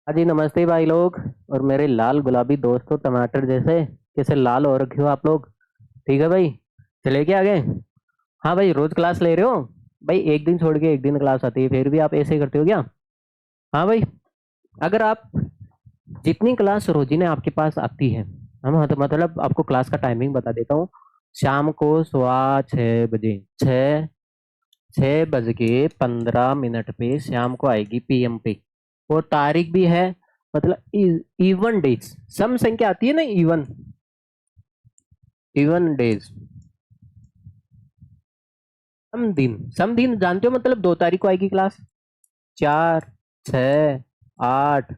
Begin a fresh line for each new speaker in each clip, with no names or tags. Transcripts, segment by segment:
हाँ जी, नमस्ते भाई लोग। और मेरे लाल गुलाबी दोस्तों टमाटर जैसे कैसे लाल हो रखे हो आप लोग। ठीक है भाई, चले क्या आगे। हाँ भाई, रोज क्लास ले रहे हो। भाई एक दिन छोड़ के एक दिन क्लास आती है, फिर भी आप ऐसे ही करते हो क्या। हाँ भाई, अगर आप जितनी क्लास रोजीने आपके पास आती है, हम तो मतलब आपको क्लास का टाइमिंग बता देता हूँ। शाम को 6:15 छः 6:15 पे शाम को आएगी पीएम पे। और तारीख भी है, मतलब इवन डेज, सम संख्या आती है ना, इवन इवन डेज। सम दिन जानते हो, मतलब 2 तारीख को आएगी क्लास। 4, 6, 8,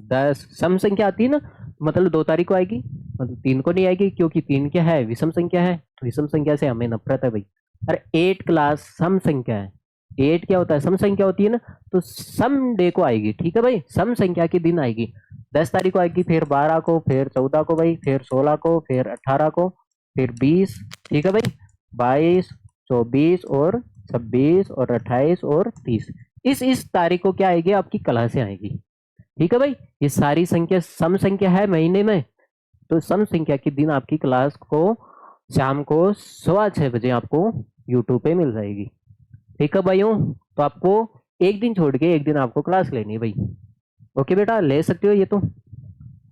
10 सम संख्या आती है ना, मतलब 2 तारीख को आएगी। मतलब 3 को नहीं आएगी, क्योंकि 3 क्या है, विषम संख्या है, तो विषम संख्या से हमें नफरत है भाई। अरे 8 क्लास सम संख्या है। 8 क्या होता है, सम संख्या होती है ना। तो सम डे को आएगी, ठीक है भाई, सम संख्या के दिन आएगी। 10 तारीख को आएगी, फिर 12 को, फिर 14 को भाई, फिर 16 को, फिर 18 को, फिर 20। ठीक है भाई, 22, 24 और 26 और 28 और 30। इस तारीख को क्या आएगी, आपकी क्लासें आएगी। ठीक है भाई, ये सारी संख्या सम संख्या है महीने में। तो सम संख्या के दिन आपकी क्लास को शाम को 6:15 आपको यूट्यूब पे मिल जाएगी। ठीक है भाइयों, तो आपको एक दिन छोड़ के एक दिन आपको क्लास लेनी है भाई। ओके बेटा, ले सकते हो ये तो।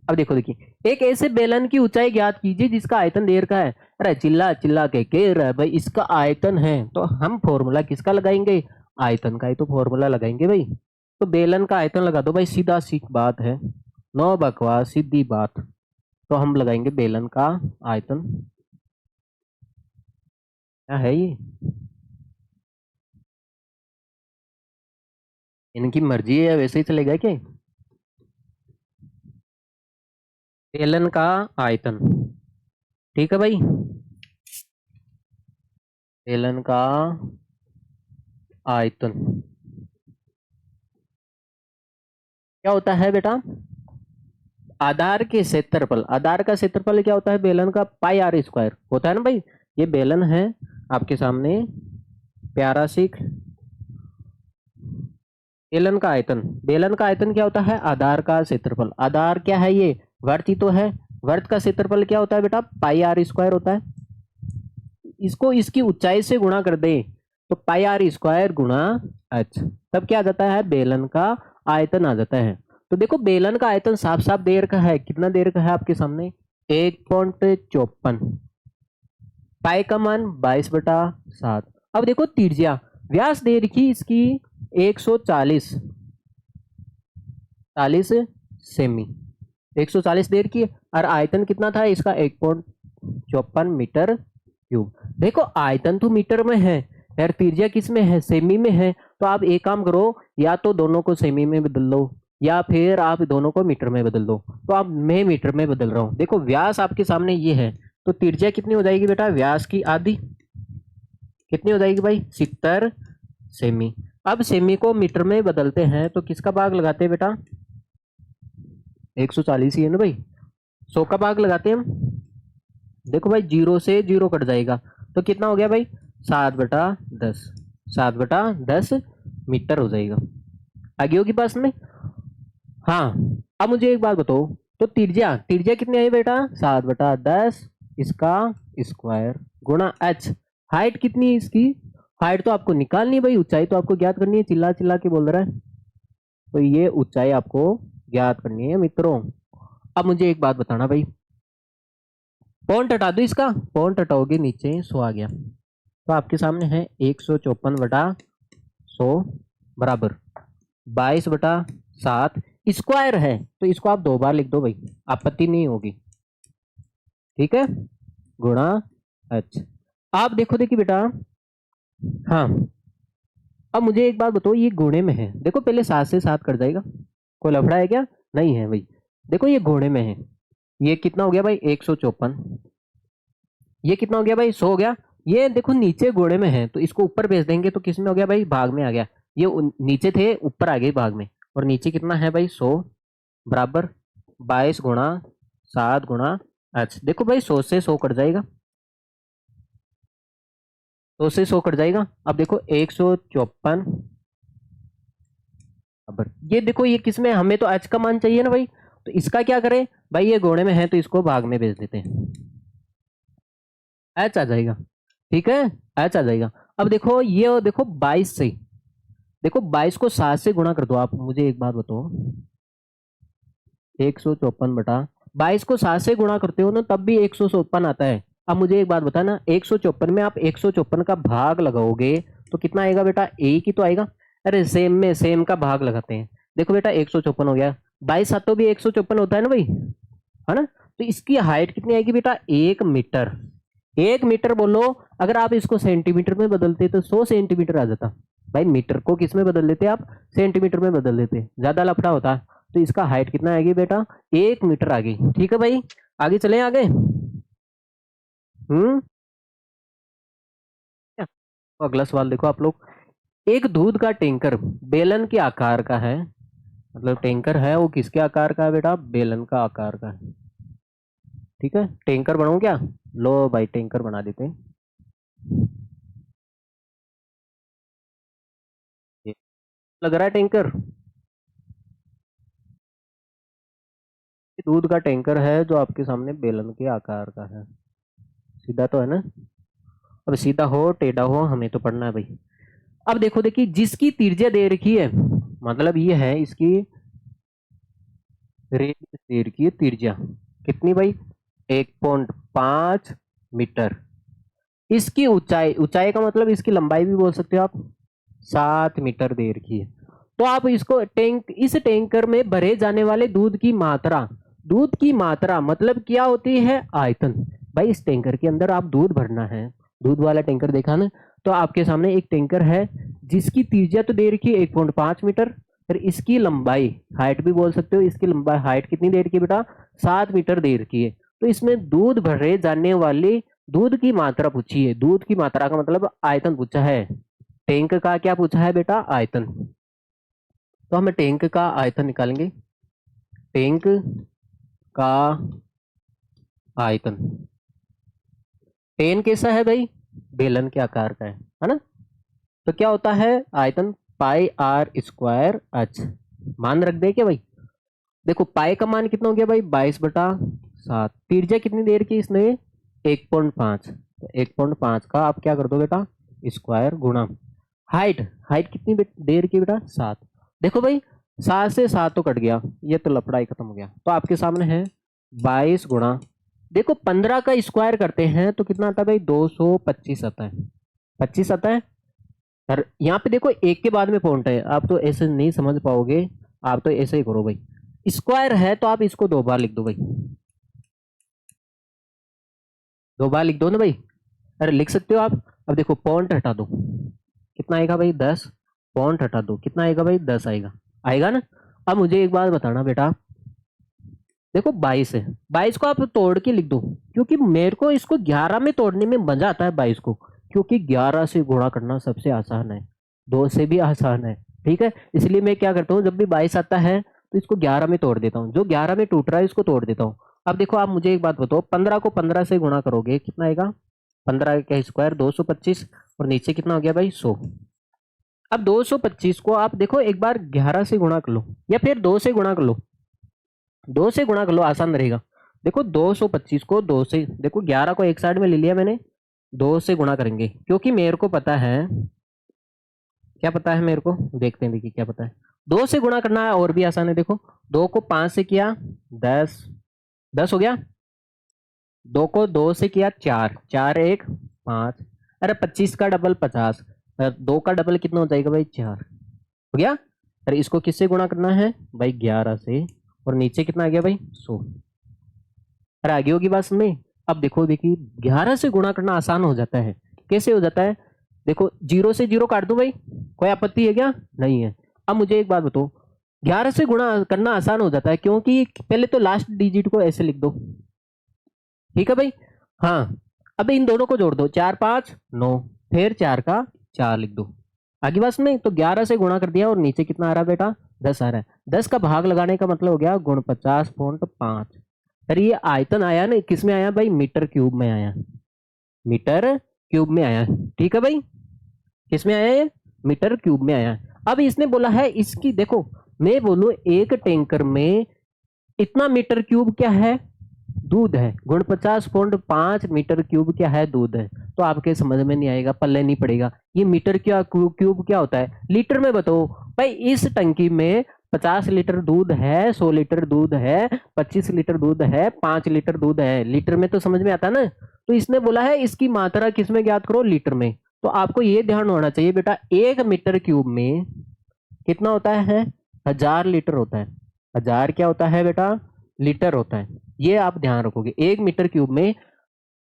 अब देखो, देखिए, एक ऐसे बेलन की ऊंचाई ज्ञात कीजिए जिसका आयतन देर का है। अरे चिल्ला चिल्ला के कह रहा है भाई, इसका आयतन है, तो हम फॉर्मूला किसका लगाएंगे, आयतन का ही तो फॉर्मूला लगाएंगे भाई। तो बेलन का आयतन लगा दो भाई, सीधा सी बात है, नो बकवास, सीधी बात। तो हम लगाएंगे बेलन का आयतन। क्या है ये, इनकी मर्जी है, वैसे ही चलेगा क्या। बेलन का आयतन, ठीक है भाई, बेलन का आयतन क्या होता है बेटा, आधार के क्षेत्रफल, आधार का क्षेत्रफल क्या होता है, बेलन का पाई आर स्क्वायर होता है ना भाई। ये बेलन है आपके सामने, प्यारा सिख। बेलन का आयतन, बेलन का आयतन क्या होता है, आधार का क्षेत्रफल। आधार क्या है, ये वर्त ही तो है। वर्त का क्षेत्रफल क्या होता है बेटा, पाई आर स्क्वायर होता है। इसको इसकी ऊंचाई से गुणा कर दे, तो पाई आर स्क्वायर गुणा एच, तब क्या आ जाता है, बेलन का आयतन आ जाता है। तो देखो, बेलन का आयतन साफ साफ देर का है, कितना देर का है आपके सामने, 1.54। पाई का मान 22/7। अब देखो त्रिज्या, व्यास दे रखी इसकी 140 सेमी, 140 देर की। और आयतन कितना था इसका, 1.54 मीटर क्यूब। देखो आयतन तो मीटर में है यार, त्रिज्या किस में है, सेमी में है। तो आप एक काम करो, या तो दोनों को सेमी में बदल लो, या फिर आप दोनों को मीटर में बदल दो। तो आप, मैं मीटर में बदल रहा हूँ। देखो व्यास आपके सामने ये है, तो त्रिज्या कितनी हो जाएगी बेटा, व्यास की आधी, कितनी हो जाएगी भाई, 70 सेमी। अब सेमी को मीटर में बदलते हैं, तो किसका भाग लगाते हैं बेटा, 140 ही है ना भाई, 100 का भाग लगाते हैं हम। देखो भाई, 0 से 0 कट जाएगा, तो कितना हो गया भाई, 7/10, 7/10 मीटर हो जाएगा। आगे होगी पास में। हाँ, अब मुझे एक बात बताओ, तो त्रिज्या त्रिज्या कितनी आई बेटा, 7/10 इसका स्क्वायर गुणा एच। हाइट कितनी है इसकी, हाइट तो आपको निकालनी है भाई, ऊंचाई तो आपको ज्ञात करनी है, चिल्ला चिल्ला के बोल रहा है। तो ये ऊंचाई आपको ज्ञात करनी है मित्रों। अब मुझे एक बात बताना भाई, पॉइंट हटा दो इसका, पॉइंट हटाओगे नीचे 100 आ गया, तो आपके सामने है 154/100 बराबर 22/7 स्क्वायर है। तो इसको आप 2 बार लिख दो भाई, आपत्ति नहीं होगी, ठीक है, गुणा एच। आप देखो, देखिए बेटा, हाँ, अब मुझे एक बात बताओ, ये गुणे में है, देखो पहले 7 से 7 कट जाएगा, कोई लफड़ा है क्या, नहीं है भाई। देखो ये घोड़े में है, ये कितना हो गया भाई, 154। ये कितना हो गया भाई, 100 हो गया। ये देखो नीचे घोड़े में है, तो इसको ऊपर भेज देंगे, तो किस में हो गया भाई, भाग में आ गया। ये नीचे थे, ऊपर आ गए भाग में। और नीचे कितना है भाई, 100 बराबर 22 गुणा 7 गुणा एच। देखो भाई, 100 से 100 कट जाएगा, 100 से 100 कट जाएगा। अब देखो 154 बराबर ये देखो ये किसमें, हमें तो h का मान चाहिए ना भाई, तो इसका क्या करें भाई, ये गोणे में है तो इसको भाग में भेज देते हैं, h आ जाएगा। ठीक है, h आ जाएगा। अब देखो ये देखो 22 से, देखो 22 को 7 से गुणा कर दो। आप मुझे एक बात बताओ, 154/22 को 7 से गुणा करते हो ना तब भी 154 आता है। अब मुझे एक बात बता ना, 154 में आप 154 का भाग लगाओगे तो कितना आएगा बेटा, एक ही तो आएगा। अरे सेम में सेम का भाग लगाते हैं। देखो बेटा 154 हो गया, 22 सातों भी 154 होता है ना भाई, है ना। तो इसकी हाइट कितनी आएगी बेटा, 1 मीटर। 1 मीटर बोलो, अगर आप इसको सेंटीमीटर में बदलते तो 100 सेंटीमीटर आ जाता। भाई मीटर को किस में बदल देते आप, सेंटीमीटर में बदल देते, ज्यादा लफड़ा होता। तो इसका हाइट कितना आएगी बेटा, 1 मीटर आ गई। ठीक है भाई, आगे चले आगे। तो अगला सवाल देखो आप लोग, एक दूध का टैंकर बेलन के आकार का है, मतलब टैंकर है वो किसके आकार का है बेटा, बेलन का आकार का है। ठीक है, टैंकर बनाऊं क्या, लो भाई टैंकर बना देते हैं। ये लग रहा है टैंकर, ये दूध का टैंकर है जो आपके सामने बेलन के आकार का है। सीधा तो है ना, अब सीधा हो टेढ़ा हो हमें तो पढ़ना है भाई। अब देखो, देखिए जिसकी त्रिज्या दे रखी है, मतलब ये है इसकी रेडियस दे रखी है, त्रिज्या कितनी भाई, 1.5 मीटर। इसकी ऊंचाई, ऊंचाई का मतलब इसकी लंबाई भी बोल सकते हो आप, 7 मीटर दे रखी है। तो आप इसको टैंक, इस टैंकर में भरे जाने वाले दूध की मात्रा, दूध की मात्रा मतलब क्या होती है, आयतन। भाई इस टैंकर के अंदर आप दूध भरना है, दूध वाला टैंकर देखा ना, तो आपके सामने एक टैंकर है जिसकी त्रिज्या तो दे रखी है 1.5 मीटर, फिर इसकी लंबाई, हाइट भी बोल सकते हो, इसकी लंबाई हाइट कितनी दे रखी है बेटा, 7 मीटर दे रखी है। तो इसमें दूध भरे जाने वाले दूध की मात्रा पूछी है, दूध की मात्रा का मतलब आयतन पूछा है। टैंक का क्या पूछा है बेटा, आयतन। तो हम टैंक का आयतन निकालेंगे, टैंक का आयतन। टेन कैसा है भाई, बेलन के आकार का है ना। तो क्या होता है आयतन, पाई आर स्क्वायर एच। मान रख दे क्या भाई, देखो पाई का मान कितना हो गया भाई, 22/7। त्रिज्या कितनी देर की इसने, 1.5, तो 1.5 का आप क्या कर दो बेटा, स्क्वायर गुणा हाइट, हाइट कितनी देर की बेटा, 7। देखो भाई 7 से 7 तो कट गया, ये तो लफड़ा ही खत्म हो गया। तो आपके सामने है 22 गुणा, देखो 15 का स्क्वायर करते हैं तो कितना आता है भाई, 225 आता है, 25 आता है। और यहाँ पे देखो एक के बाद में पॉइंट है, आप तो ऐसे नहीं समझ पाओगे, आप तो ऐसे ही करो भाई, स्क्वायर है तो आप इसको 2 बार लिख दो भाई, 2 बार लिख दो ना भाई, अरे लिख सकते हो आप। अब देखो पॉइंट हटा दो, कितना आएगा भाई, 10। पॉइंट हटा दो, कितना आएगा भाई, 10 आएगा, आएगा ना। अब मुझे एक बात बताना बेटा, देखो 22 है, 22 को आप तोड़ के लिख दो, क्योंकि मेरे को इसको 11 में तोड़ने में मजा आता है 22 को, क्योंकि 11 से गुणा करना सबसे आसान है, 2 से भी आसान है। ठीक है, इसलिए मैं क्या करता हूँ, जब भी 22 आता है तो इसको 11 में तोड़ देता हूँ, जो 11 में टूट रहा है इसको तोड़ देता हूँ। अब देखो आप मुझे एक बात बताओ, 15 को 15 से गुणा करोगे कितना आएगा, 15 का स्क्वायर 225, और नीचे कितना हो गया भाई, 100। अब 225 को आप देखो एक बार 11 से गुणा कर लो, या फिर 2 से गुणा कर लो, 2 से गुणा कर लो, आसान रहेगा। देखो 225 को 2 से, देखो 11 को एक साइड में ले लिया मैंने, 2 से गुणा करेंगे, क्योंकि मेरे को पता है, क्या पता है मेरे को, देखते हैं देखिए क्या पता है। 2 से गुणा करना है और भी आसान है, देखो 2 को 5 से किया 10, 10 हो गया। 2 को 2 से किया 4, 4 1 5, अरे 25 का डबल 50, 2 का डबल कितना हो जाएगा भाई, 4 हो गया। अरे इसको किससे गुणा करना है भाई, 11 से, और नीचे कितना आ गया भाई, 100। अरे आगे होगी बात में। अब देखो देखिए 11 से गुणा करना आसान हो जाता है, कैसे हो जाता है, देखो 0 से 0 काट दो भाई, कोई आपत्ति है क्या, नहीं है। अब मुझे एक बात बताओ, 11 से गुणा करना आसान हो जाता है क्योंकि पहले तो लास्ट डिजिट को ऐसे लिख दो, ठीक है भाई। हाँ, अब इन दोनों को जोड़ दो, 4 5 9, फिर 4 का 4 लिख दो, आगे बस में। तो 11 से गुणा कर दिया और नीचे कितना आ रहा है बेटा, 10 आ रहा है। 10 का भाग लगाने का मतलब हो गया गुण 50.5। अरे ये आयतन आया ना, किस में आया भाई, मीटर क्यूब में आया, मीटर क्यूब में आया। ठीक है भाई, किस में आया ये, मीटर क्यूब में आया। अब इसने बोला है इसकी, देखो मैं बोलूं एक टैंकर में इतना मीटर क्यूब क्या है, दूध है, गुण 50.5 मीटर क्यूब क्या है, दूध है। तो आपके समझ में नहीं आएगा, पल्ले नहीं पड़ेगा। ये मीटर क्या क्यूब क्या होता है, लीटर में बताओ भाई। इस टंकी में 50 लीटर दूध है, 100 लीटर दूध है, 25 लीटर दूध है, 5 लीटर दूध है। लीटर में तो समझ में आता ना। तो इसने बोला है इसकी मात्रा किसमें ज्ञात करो, लीटर में। तो आपको ये ध्यान होना चाहिए बेटा, एक मीटर क्यूब में कितना होता है, 1000 लीटर होता है। 1000 क्या होता है बेटा, लीटर होता है। ये आप ध्यान रखोगे, एक मीटर क्यूब में,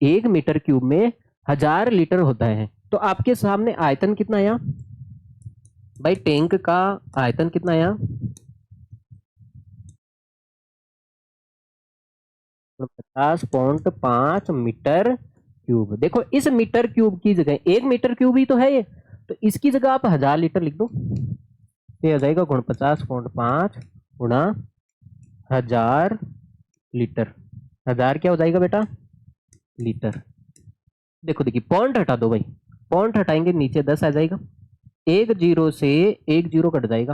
एक मीटर क्यूब में 1000 लीटर होता है। तो आपके सामने आयतन कितना आया भाई, टैंक का आयतन कितना आया, 50.5 मीटर क्यूब। देखो इस मीटर क्यूब की जगह, एक मीटर क्यूब ही तो है ये, तो इसकी जगह आप 1000 लीटर लिख दो। ये हो जाएगा गुण 50.5 गुणा 1000 लीटर। 1000 क्या हो जाएगा बेटा, लीटर। देखो देखिए, पॉइंट हटा दो भाई, पॉइंट हटाएंगे नीचे 10 आ जाएगा, एक जीरो से एक जीरो कट जाएगा।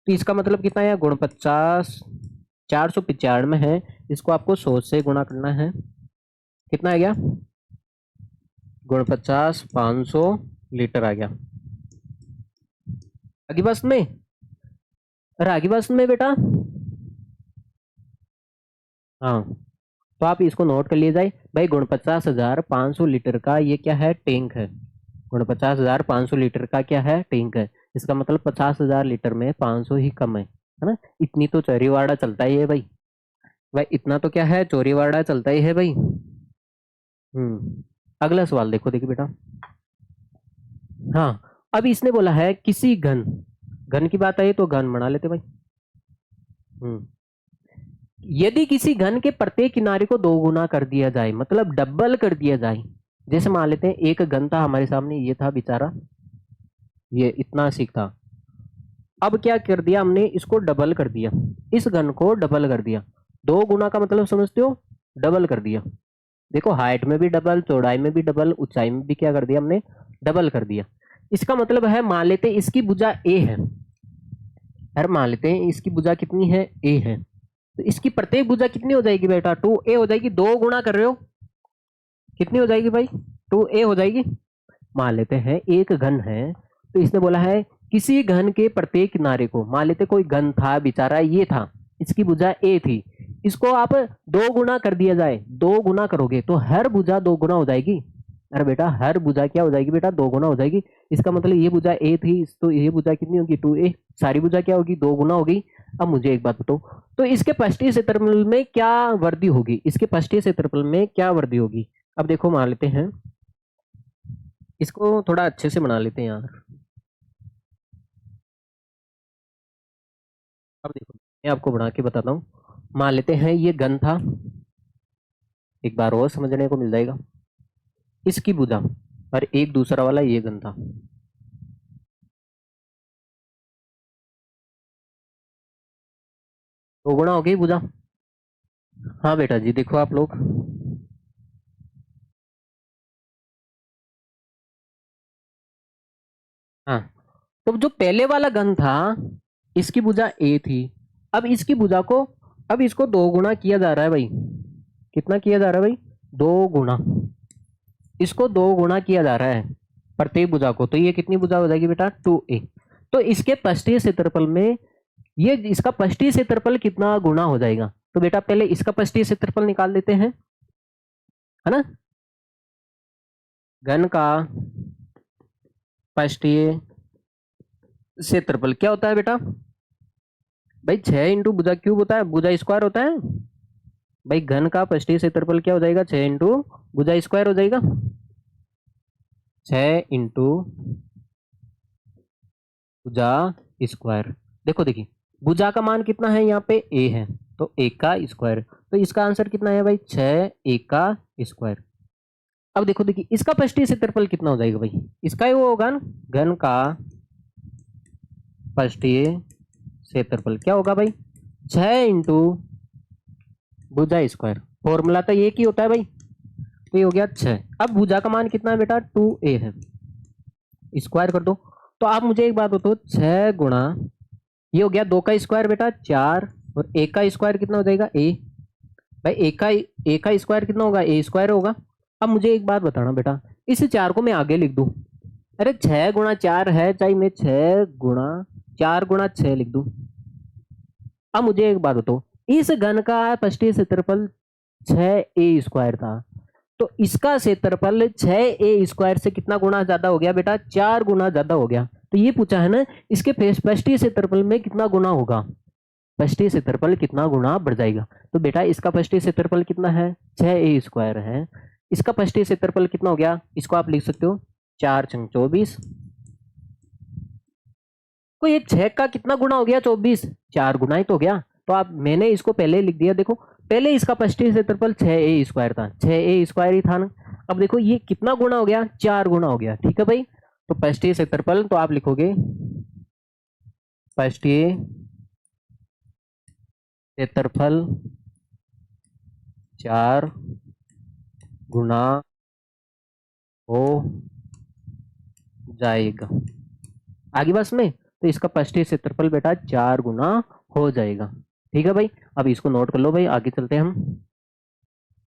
तो इसका मतलब कितना है, गुण 50, 495 है, इसको आपको 100 से गुणा करना है। कितना आ गया, गुण 50, 500 लीटर आ गया। आगे बस में, अरे आगे बस में बेटा, हाँ। तो आप इसको नोट कर लिए जाए भाई, गुण 50,500 लीटर का ये क्या है, टैंक है। गुण 50,500 लीटर का क्या है, टैंक है। इसका मतलब 50,000 लीटर में 500 ही कम है ना। इतनी तो चोरीवाड़ा चलता ही है भाई, भाई इतना तो क्या है, चोरीवाड़ा चलता ही है भाई। अगला सवाल देखो, देखिए बेटा, हाँ। अब इसने बोला है किसी घन, घन की बात आई तो घन बना लेते भाई। हम्म यदि किसी घन के प्रत्येक किनारे को दो गुना कर दिया जाए, मतलब डबल कर दिया जाए। जैसे मान लेते हैं एक घन था हमारे सामने, ये था बेचारा, ये इतना सीख था। अब क्या कर दिया हमने, इसको डबल कर दिया, इस घन को डबल कर दिया। दो गुना का मतलब समझते हो, डबल कर दिया। देखो हाइट में भी डबल, चौड़ाई में भी डबल, ऊंचाई में भी क्या कर दिया हमने, डबल कर दिया। इसका मतलब है, मान लेते हैं इसकी भुजा ए है, यार मान लेते हैं इसकी भुजा कितनी है, ए है। तो इसकी प्रत्येक भुजा कितनी हो जाएगी बेटा, 2a हो जाएगी। दो गुणा कर रहे हो, कितनी हो जाएगी भाई, 2a हो जाएगी। मान लेते हैं एक घन है, तो इसने बोला है किसी घन के प्रत्येक किनारे को, मान लेते कोई घन था बेचारा, ये था, इसकी भुजा ए थी, इसको आप दो गुना कर दिया जाए, दो गुना करोगे तो हर भुजा दो गुना हो जाएगी। अरे बेटा हर भुजा क्या हो जाएगी बेटा, दो गुना हो जाएगी। इसका मतलब ये भुजा ए थी, तो ये भुजा कितनी होगी, 2a, सारी भुजा क्या होगी, दो गुना होगी। अब मुझे एक बात बताओ, तो इसके पृष्ठीय क्षेत्रफल में क्या वृद्धि होगी, इसके पृष्ठीय क्षेत्रफल में क्या वृद्धि होगी। अब देखो मान लेते हैं, इसको थोड़ा अच्छे से बना लेते हैं यार। अब देखो मैं आपको बना के बताता हूँ। मान लेते हैं ये घन था, एक बार और समझने को मिल जाएगा। इसकी भुजा और एक दूसरा वाला ये घन था, दो गुना हो गई भुजा। हाँ बेटा जी, देखो आप लोग, हाँ। तो जो पहले वाला घन था, इसकी भुजा ए थी। अब इसकी भुजा को, अब इसको दो गुना किया जा रहा है भाई। कितना किया जा रहा है भाई, दो गुना। इसको दो गुना किया जा रहा है प्रत्येक भुजा को, तो ये कितनी भुजा हो जाएगी बेटा, 2a। तो इसके पृष्ठीय क्षेत्रफल में, ये इसका पृष्ठीय क्षेत्रफल कितना गुना हो जाएगा। तो बेटा पहले इसका पृष्ठीय क्षेत्रफल निकाल देते हैं, है ना। घन का पृष्ठीय क्षेत्रफल क्या होता है बेटा भाई, 6 इंटू भुजा क्यूब होता है, भुजा स्क्वायर होता है भाई। घन का पृष्ठीय क्षेत्रफल क्या हो जाएगा, 6 इंटू भुजा स्क्वायर हो जाएगा, 6 इंटू भुजा स्क्वायर। देखो देखिए, भुजा का मान कितना है, यहाँ पे a है, तो a का स्क्वायर। तो इसका आंसर कितना है भाई, 6a का स्क्वायर। अब देखो देखिए, इसका पृष्ठीय क्षेत्रफल कितना हो जाएगा भाई, इसका ही वो होगा ना, घन का पृष्ठीय क्षेत्रफल क्या होगा भाई, 6 इंटू भुजा स्क्वायर। फॉर्मूला तो एक ही होता है भाई, तो ये हो गया 6। अब भुजा का मान कितना है बेटा, 2a है, स्क्वायर कर दो। तो आप मुझे एक बात बताओ, 6 गुणा ये हो गया 2 का स्क्वायर बेटा 4, और ए का स्क्वायर कितना हो जाएगा ए। भाई ए का स्क्वायर कितना होगा ए स्क्वायर होगा। अब मुझे एक बात बताना बेटा, इस 4 को मैं आगे लिख दूं। अरे 6 गुणा 4 है, चाहे मैं 6 गुणा 4 गुणा 6 लिख दूं। अब मुझे एक बात बताओ, इस घन का पृष्ठीय क्षेत्रफल 6a² था, तो इसका क्षेत्रफल 6a² से कितना गुना ज्यादा हो गया बेटा, 4 गुना ज्यादा हो गया। तो ये पूछा है ना, इसके पृष्ठीय क्षेत्रफल में कितना गुना होगा, पृष्ठीय क्षेत्रफल कितना गुना बढ़ जाएगा। तो बेटा इसका पृष्ठीय क्षेत्रफल कितना है, 6a² है। इसका पृष्ठीय क्षेत्रफल कितना हो गया, इसको आप लिख सकते हो 4×24। तो ये 6 का कितना गुना हो गया, 24, 4 गुना ही तो हो गया। तो आप मैंने इसको पहले लिख दिया, देखो पहले इसका पृष्ठीय क्षेत्रफल 6a² था, 6a² ही था ना। अब देखो ये कितना गुना हो गया, 4 गुना हो गया। ठीक है भाई, तो पृष्ठीय क्षेत्रफल तो आप लिखोगे पृष्ठीय क्षेत्रफल 4 गुना हो जाएगा। आगे बस में, तो इसका पृष्ठीय क्षेत्रफल बेटा 4 गुना हो जाएगा। ठीक है भाई, अब इसको नोट कर लो भाई, आगे चलते हैं हम।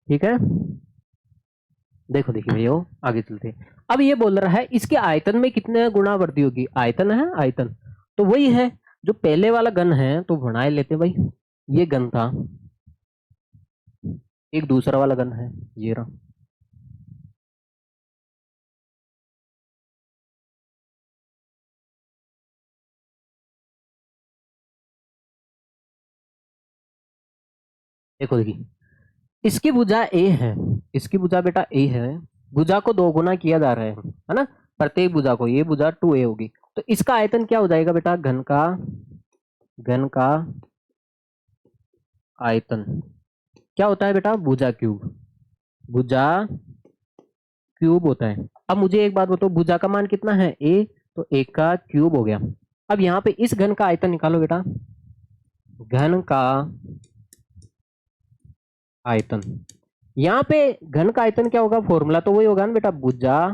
ठीक है, देखो देखिए भैया आगे चलते हैं। अब ये बोल रहा है इसके आयतन में कितने गुना वृद्धि होगी, आयतन है आयतन, तो वही है जो पहले वाला घन है, तो बनाए लेते हैं भाई। ये घन था, एक दूसरा वाला घन है ये रहा। देखो देखिए, इसकी भुजा ए है, इसकी भुजा बेटा ए है, भुजा को 2 गुना किया जा रहा है ना, प्रत्येक भुजा को, ये भुजा 2a होगी। तो इसका आयतन क्या हो जाएगा बेटा, घन का आयतन क्या होता है बेटा, भुजा क्यूब, भुजा क्यूब होता है। अब मुझे एक बात बताओ, भुजा का मान कितना है ए, तो ए का क्यूब हो गया। अब यहाँ पे इस घन का आयतन निकालो बेटा, घन का आयतन, यहाँ पे घन का आयतन क्या होगा, फॉर्मूला तो वही होगा ना बेटा, भुजा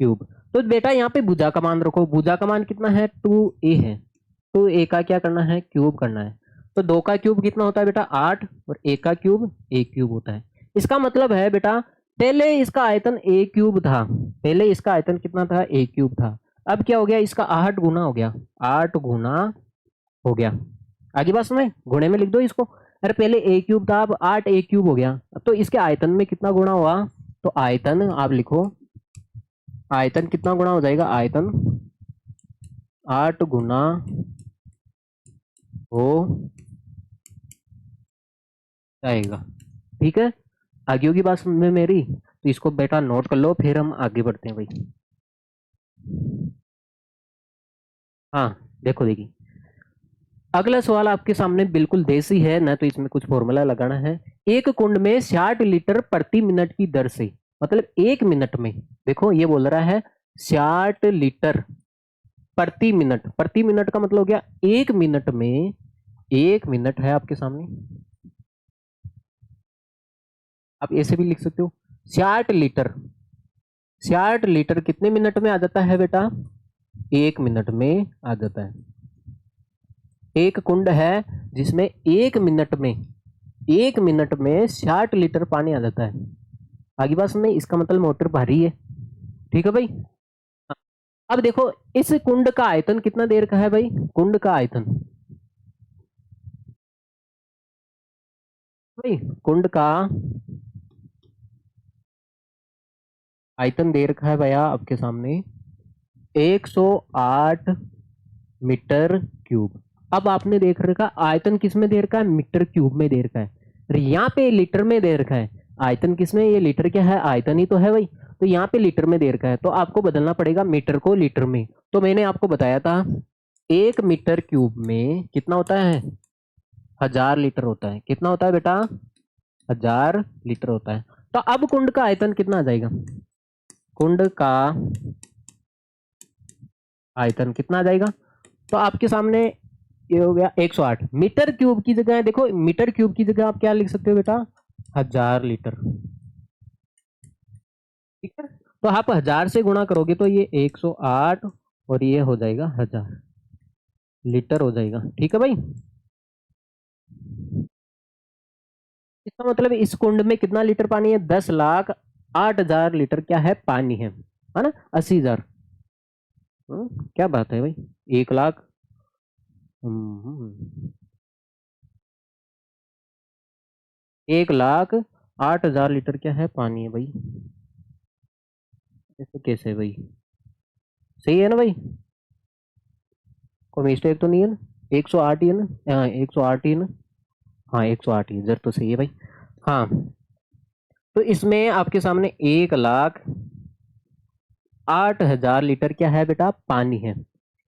क्यूब। तो बेटा यहाँ पे भुजा का मान रखो, भुजा का मान कितना है 2a है, तो a का क्या करना है, क्यूब करना है। तो 2 का क्यूब कितना होता है बेटा 8, और a का क्यूब a क्यूब होता है। इसका मतलब है बेटा पहले इसका आयतन a क्यूब था, पहले इसका आयतन कितना था a क्यूब था, अब क्या हो गया, इसका 8 गुना हो गया, 8 गुना हो गया। आगे बस में गुणे में लिख दो इसको। अरे पहले a क्यूब था, अब 8a क्यूब हो गया, तो इसके आयतन में कितना गुना हुआ, तो आयतन आप लिखो, आयतन कितना गुना हो जाएगा, आयतन 8 गुना हो जाएगा। ठीक है, आगे होगी बात में मेरी, तो इसको बेटा नोट कर लो, फिर हम आगे बढ़ते हैं भाई। हाँ देखो देखिए, अगला सवाल आपके सामने बिल्कुल देसी है ना, तो इसमें कुछ फॉर्मूला लगाना है। एक कुंड में 60 लीटर प्रति मिनट की दर से, मतलब 1 मिनट में, देखो ये बोल रहा है 60 लीटर प्रति मिनट, प्रति मिनट का मतलब हो गया 1 मिनट में, 1 मिनट है आपके सामने, आप ऐसे भी लिख सकते हो 60 लीटर, 60 लीटर कितने मिनट में आ जाता है बेटा, 1 मिनट में आ जाता है। एक कुंड है जिसमें 1 मिनट में 60 लीटर पानी आ जाता है। आगे बात में, इसका मतलब मोटर भारी है। ठीक है भाई, अब देखो इस कुंड का आयतन कितना देर का है भाई, कुंड का आयतन, भाई कुंड का आयतन दे रखा है भैया आपके सामने 108 मीटर क्यूब। अब आपने देख रखा आयतन किस में दे रखा है, मीटर क्यूब में दे रखा है, और यहाँ पे लीटर में दे रखा है। आयतन किस में, ये लीटर क्या है, आयतन ही तो है भाई, तो यहाँ पे लीटर में दे रखा है, तो आपको बदलना पड़ेगा मीटर को लीटर में। तो मैंने आपको बताया था 1 मीटर क्यूब में कितना होता है, 1000 लीटर होता है। कितना होता है बेटा, 1000 लीटर होता है। तो अब कुंड का आयतन कितना आ जाएगा, कुंड का आयतन कितना आ जाएगा, तो आपके सामने ये हो गया 108 मीटर क्यूब की जगह, देखो मीटर क्यूब की जगह आप क्या लिख सकते हो बेटा, 1000 लीटर। ठीक है, तो आप 1000 से गुणा करोगे तो ये 108 और ये हो जाएगा 1000। लीटर हो जाएगा। ठीक है भाई, इसका मतलब इस कुंड में कितना लीटर पानी है? 10,08,000 लीटर क्या है? पानी है ना? 80,000। क्या बात है भाई, 1 लाख। हम्म, 1,08,000 लीटर क्या है? पानी है भाई। ऐसे कैसे है भाई? सही है ना भाई? कोई मिस्टेक तो नहीं है ना? 108 ही है ना? हाँ 108 ही है ना? हाँ 108 ही, इधर तो सही है भाई। हाँ, तो इसमें आपके सामने 1,08,000 लीटर क्या है बेटा? पानी है।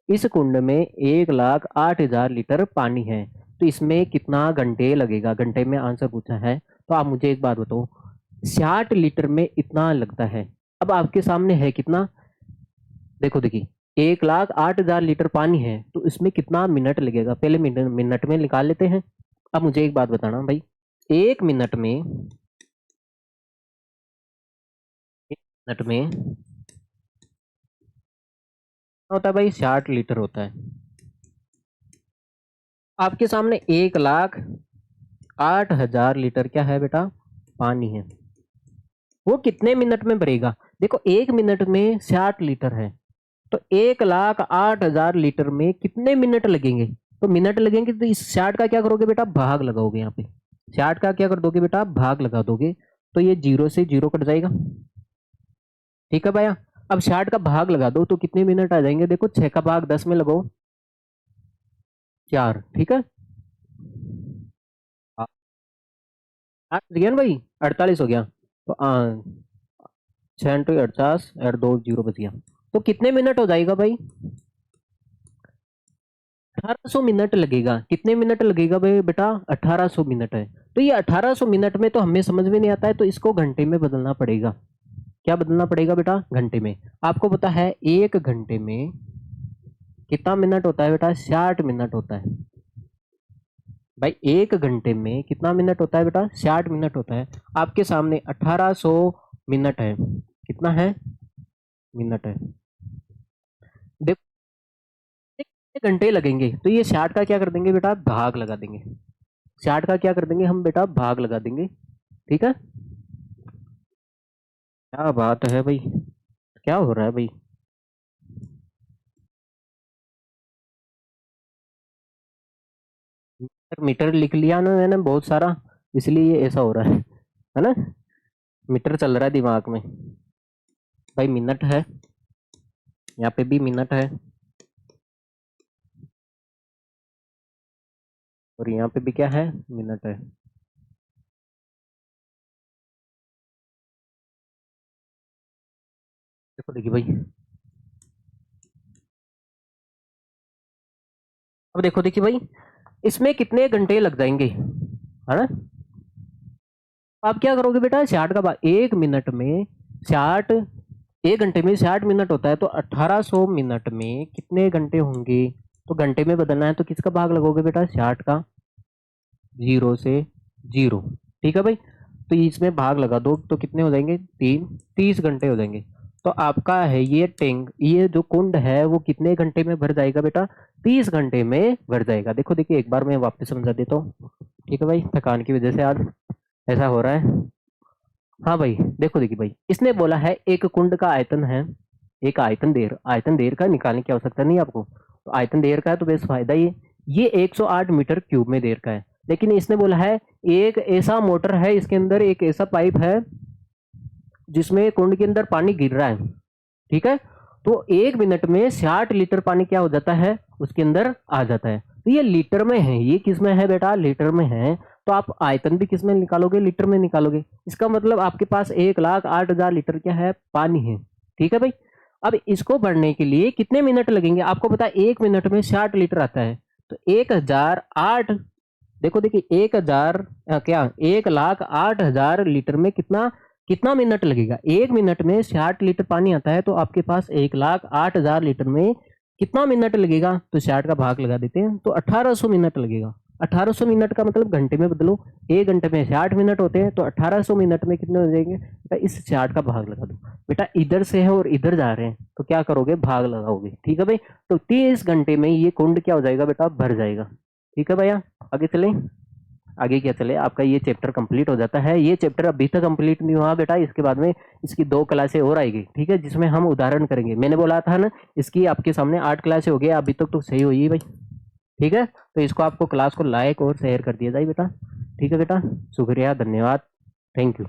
इस कुंड में 1,08,000 लीटर पानी है, तो इसमें कितना घंटे लगेगा? घंटे में आंसर पूछा है, तो आप मुझे एक बात बताओ, 60 लीटर में इतना लगता है। अब आपके सामने है कितना? देखो देखिए, 1,08,000 लीटर पानी है, तो इसमें कितना मिनट लगेगा? पहले मिनट मिनट में निकाल लेते हैं। अब मुझे एक बात बताना भाई, 1 मिनट में होता है भाई 60 लीटर होता है। आपके सामने 1,08,000 लीटर क्या है बेटा? पानी है। वो कितने मिनट में भरेगा? देखो 1 मिनट में 60 लीटर है, तो 1,08,000 लीटर में कितने मिनट लगेंगे? तो मिनट लगेंगे, तो इस 60 का क्या करोगे बेटा? भाग लगाओगे यहाँ पे। 60 का क्या कर दोगे बेटा? भाग लगा दोगे, तो ये जीरो से जीरो कट जाएगा। ठीक है भैया, अब 60 का भाग लगा दो तो कितने मिनट आ जाएंगे? देखो 6 का भाग 10 में लगाओ, 4। ठीक है, रियन भाई 48 हो गया, तो 6 × 48 और 2 जीरो बच गया, तो कितने मिनट हो जाएगा भाई? 1800 मिनट लगेगा। कितने मिनट लगेगा भाई बेटा? 1800 मिनट है। तो ये 1800 मिनट में तो हमें समझ में नहीं आता है, तो इसको घंटे में बदलना पड़ेगा। क्या बदलना पड़ेगा बेटा? घंटे में। आपको पता है 1 घंटे में कितना मिनट होता है बेटा? 60 मिनट होता है भाई। 1 घंटे में कितना मिनट होता है बेटा? 60 मिनट होता है। आपके सामने 1800 मिनट है। कितना है? मिनट है। देखो कितने घंटे लगेंगे, तो ये 60 का क्या कर देंगे बेटा? भाग लगा देंगे। 60 का क्या कर देंगे हम बेटा? भाग लगा देंगे। ठीक है, क्या बात है भाई, क्या हो रहा है भाई? मीटर लिख लिया ना मैंने बहुत सारा, इसलिए ये ऐसा हो रहा है ना? मीटर चल रहा है दिमाग में भाई। मिनट है, यहाँ पे भी मिनट है, और यहाँ पे भी क्या है? मिनट है। देखो देखिए भाई, अब देखो देखिए भाई, इसमें कितने घंटे लग जाएंगे, है ना? आप क्या करोगे बेटा? 60 का भाग 1 मिनट में 60, 1 घंटे में 60 मिनट होता है, तो 1800 मिनट में कितने घंटे होंगे? तो घंटे में बदलना है, तो किसका भाग लगोगे बेटा? 60 का, जीरो से जीरो। ठीक है भाई, तो इसमें भाग लगा दो तो कितने हो जाएंगे? 3, 30 घंटे हो जाएंगे। तो आपका है ये टैंक, ये जो कुंड है वो कितने घंटे में भर जाएगा बेटा? 30 घंटे में भर जाएगा। देखो देखिए, एक बार मैं वापस समझा देता हूँ। ठीक है भाई, थकान की वजह से आज ऐसा हो रहा है। हाँ भाई, देखो देखिए भाई, इसने बोला है एक कुंड का आयतन है, एक आयतन देर का निकालने की आवश्यकता नहीं है आपको। तो आयतन देर का है, तो बेस फायदा ये 108 मीटर क्यूब में देर का है। लेकिन इसने बोला है एक ऐसा मोटर है, इसके अंदर एक ऐसा पाइप है जिसमें कुंड के अंदर पानी गिर रहा है। ठीक है, तो 1 मिनट में 60 लीटर पानी क्या हो जाता है? उसके अंदर आ जाता है। तो ये लीटर में है, ये किस में है बेटा? लीटर में है। तो आप आयतन भी किस में निकालोगे? लीटर में निकालोगे। इसका मतलब आपके पास 1,08,000 लीटर क्या है? पानी है। ठीक है भाई, अब इसको भरने के लिए कितने मिनट लगेंगे? आपको पता है 1 मिनट में 60 लीटर आता है, तो 1,008, देखो देखिए 1,000 क्या 1,08,000 लीटर में कितना कितना मिनट लगेगा? 1 मिनट में 60 लीटर पानी आता है, तो आपके पास 1,08,000 लीटर में कितना मिनट लगेगा? तो 60 का भाग लगा देते हैं, तो 1800 मिनट लगेगा। 1800 मिनट का मतलब घंटे में बदलो, एक घंटे में 60 मिनट होते हैं, तो 1800 मिनट में कितने हो जाएंगे बेटा, इस 60 का भाग लगा दो। बेटा इधर से है और इधर जा रहे हैं, तो क्या करोगे, भाग लगाओगे। ठीक है भाई, तो 30 घंटे में ये कुंड क्या हो जाएगा बेटा, भर जाएगा। ठीक है भैया, आगे चलें। आगे क्या चले, आपका ये चैप्टर कंप्लीट हो जाता है। ये चैप्टर अभी तक कंप्लीट नहीं हुआ बेटा, इसके बाद में इसकी 2 क्लासें और आएगी। ठीक है, जिसमें हम उदाहरण करेंगे। मैंने बोला था ना, इसकी आपके सामने 8 क्लासें हो गई, अभी तक तो सही हुई है भाई। ठीक है, तो इसको आपको क्लास को लाइक और शेयर कर दिया जाए बेटा। ठीक है बेटा, शुक्रिया, धन्यवाद, थैंक यू।